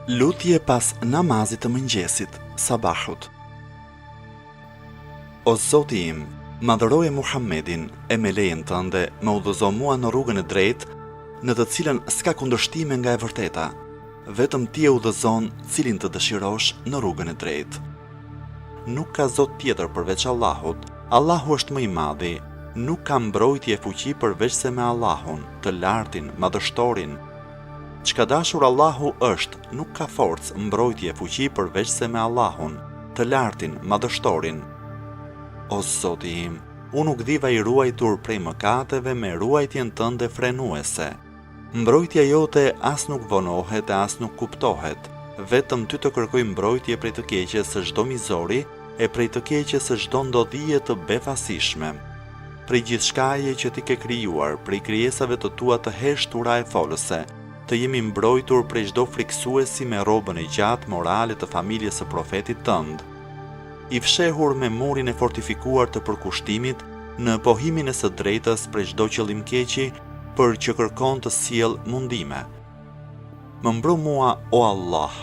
Lutje pas namazit të mëngjesit, sabahut. O Zoti im, madhëroje Muhammedin e me lejen tënde më udhëzo mua në rrugën e drejtë, në të cilën s'ka kundërshtime nga e vërteta, vetëm ti e udhëzon cilin të dëshirosh në rrugën e drejtë. Nuk ka Zot tjetër përveç Allahut, Allahu është më i madhi, nuk ka mbrojtje e fuqi përveç se me Allahun, të lartin, madhështorin. Çka dashur Allahu është, nuk ka forcë, mbrojtje e fuqi përveç se me Allahun, të lartin, madhështorin. O Zoti im, unë u gdhiva i ruajtur prej mëkateve me ruajtjen tënde frenuese. Mbrojtja jote as nuk vonohet e as nuk kuptohet, vetëm ty të kërkoj mbrojtje prej të keqes së çdo mizori e prej të keqes së çdo ndodhie të befasishme. Prej gjithçkaje që ti ke krijuar, prej krijesave të tua të heshtura e folëse, të jemi mbrojtur prej çdo friksuesi me rrobën e gjatë morale të familjes së profetit tënd. I fshehur me murin e fortifikuar të përkushtimit në pohimin e së drejtës prej çdo qëllim keqi, për që kërkon të sjell mundime. Më mbro mua, o Allah,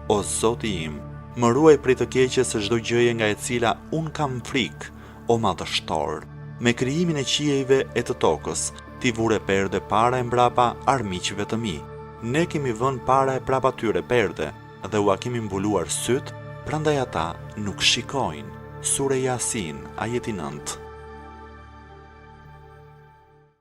o Zoti im, më ruaj prej të keqes së çdo gjëje nga e cila un kam frikë, o madhështor. Me krijimin e qiejve e të tokës, ti vure perde para e mbrapa armiqve të mi. Ne kemi vënë para e prapa tyre perde dhe ua kemi mbuluar syt, prandaj ata nuk shikojnë. Sure Yasin, ajeti 9.